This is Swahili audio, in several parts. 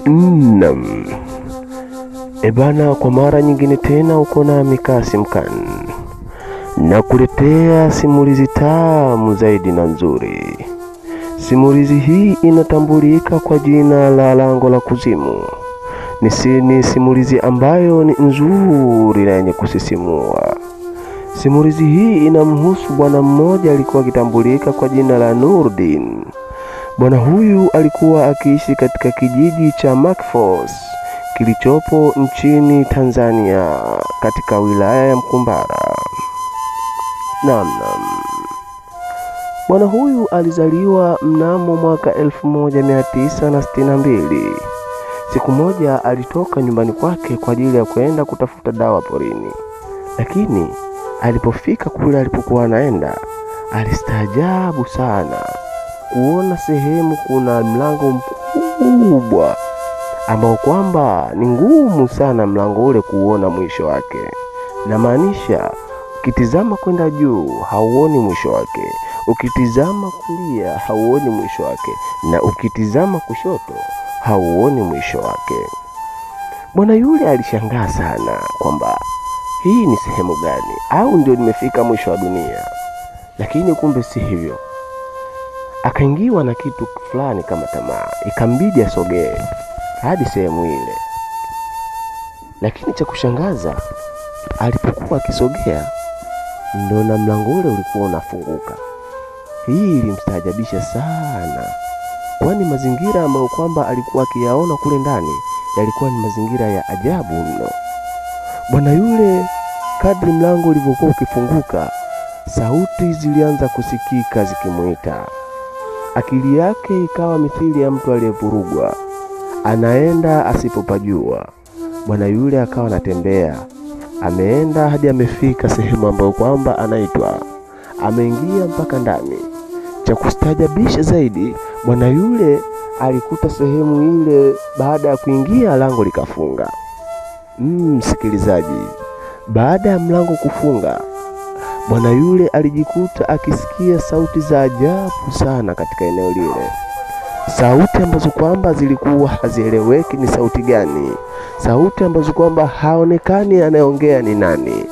Naam. Ebana, kwa mara nyingine tena uko nami Kasim Khan na kuletea simulizi tamu zaidi na nzuri. Simulizi hii inatambulika kwa jina la Lango la Kuzimu. Ni simulizi ambayo ni nzuri na yenye kusisimua. Simulizi hii inamhusu bwana mmoja alikuwa akitambulika kwa jina la Nurdin. Bwana huyu alikuwa akiishi katika kijiji cha Makfos kilichopo nchini Tanzania katika wilaya ya Mkumbara. Naam. Bwana huyu alizaliwa mnamo mwaka 1962. Siku moja alitoka nyumbani kwake kwa ajili ya kwenda kutafuta dawa porini. Lakini alipofika kule alipokuwa anaenda, alistaajabu sana kuona sehemu kuna mlango mkubwa ambao kwamba ni ngumu sana mlango ule kuona mwisho wake. Na maanisha ukitizama kwenda juu hauoni mwisho wake, ukitizama kulia hauoni mwisho wake, na ukitizama kushoto hauoni mwisho wake. Bwana yule alishangaa sana kwamba hii ni sehemu gani, au ndio nimefika mwisho wa dunia? Lakini kumbe si hivyo. Akaingiwa na kitu fulani kama tamaa, ikambidi asogee hadi sehemu ile. Lakini cha kushangaza, alipokuwa akisogea ndio na mlango ule ulikuwa unafunguka. Hii ilimstaajabisha sana, kwani mazingira ambayo kwamba alikuwa akiyaona kule ndani yalikuwa ni mazingira ya ajabu mno. Bwana yule, kadri mlango ulivyokuwa ukifunguka, sauti zilianza kusikika zikimuita. Akili yake ikawa mithili ya mtu aliyevurugwa, anaenda asipopajua. Bwana yule akawa anatembea, ameenda hadi amefika sehemu ambayo kwamba anaitwa. Ameingia mpaka ndani. Cha kustaajabisha zaidi, bwana yule alikuta sehemu ile baada ya kuingia lango likafunga. Msikilizaji, baada ya mlango kufunga, bwana yule alijikuta akisikia sauti za ajabu sana katika eneo lile. Sauti ambazo kwamba zilikuwa hazieleweki ni sauti gani. Sauti ambazo kwamba haonekani anayeongea ni nani.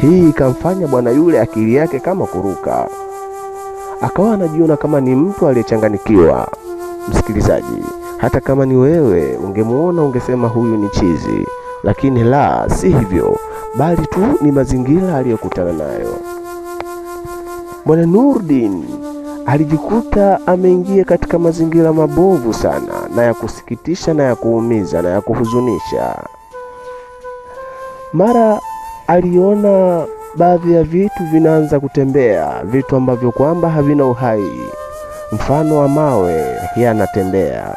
Hii ikamfanya bwana yule akili yake kama kuruka. Akawa anajiona kama ni mtu aliyechanganikiwa. Msikilizaji, hata kama ni wewe ungemuona ungesema huyu ni chizi, lakini la, si hivyo, bali tu ni mazingira aliyokutana nayo. Bwana Nurdin alijikuta ameingia katika mazingira mabovu sana na ya kusikitisha na ya kuumiza na ya kuhuzunisha. Mara aliona baadhi ya vitu vinaanza kutembea, vitu ambavyo kwamba havina uhai, mfano wa mawe yanatembea.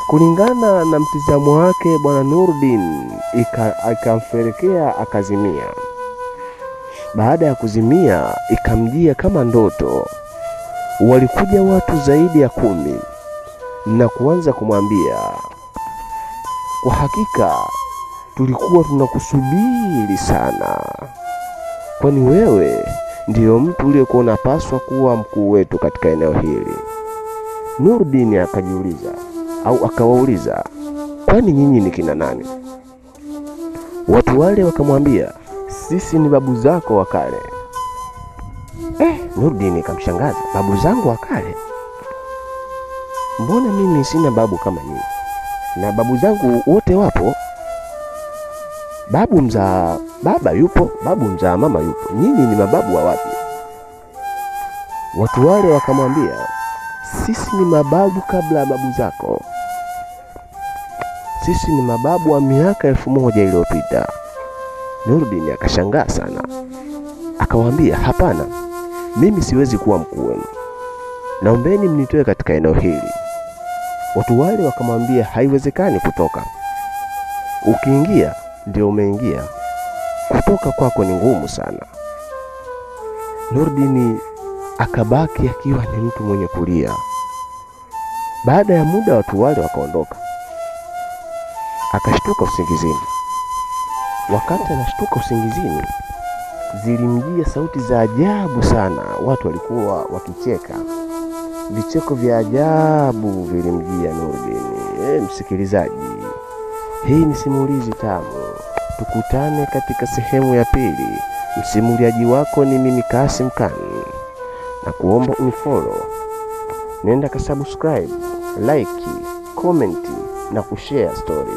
Kulingana na mtizamo wake, bwana Nurdin ikamfelekea akazimia. Baada ya kuzimia, ikamjia kama ndoto. Walikuja watu zaidi ya 10 na kuanza kumwambia, kwa hakika tulikuwa tunakusubiri sana, kwani wewe ndiyo mtu uliyekuwa unapaswa kuwa mkuu wetu katika eneo hili. Nurdin akajiuliza au akawauliza, kwani nyinyi ni kina nani? Watu wale wakamwambia, sisi ni babu zako wa kale. Nurdin akamshangaza, babu zangu wa kale? Mbona mimi sina babu kama nyinyi? Na babu zangu wote wapo. Babu mzaa baba yupo, babu mzaa mama yupo. Nyinyi ni mababu wa wapi? Watu wale wakamwambia, sisi ni mababu kabla ya babu zako. Sisi ni mababu wa miaka 1000 iliyopita. Nurdin akashangaa sana. Akawaambia, hapana, mimi siwezi kuwa mkuu wenu. Naombeni mnitoe katika eneo hili. Watu wale wakamwambia, haiwezekani kutoka. Ukiingia ndio umeingia. Kutoka kwako ni ngumu sana. Nurdin akabaki akiwa ni mtu mwenye kulia. Baada ya muda watu wale wakaondoka. Akashtuka usingizini. Wakati anashtuka usingizini, zilimjia sauti za ajabu sana. Watu walikuwa wakicheka. Vicheko vya ajabu vilimjia Nurdin. Msikilizaji, hii ni simulizi tamu. Tukutane katika sehemu ya pili. Msimuliaji wako ni mimi Kasim Khan. Na kuomba unifollow. Nenda ka subscribe, like, comment na kushare story.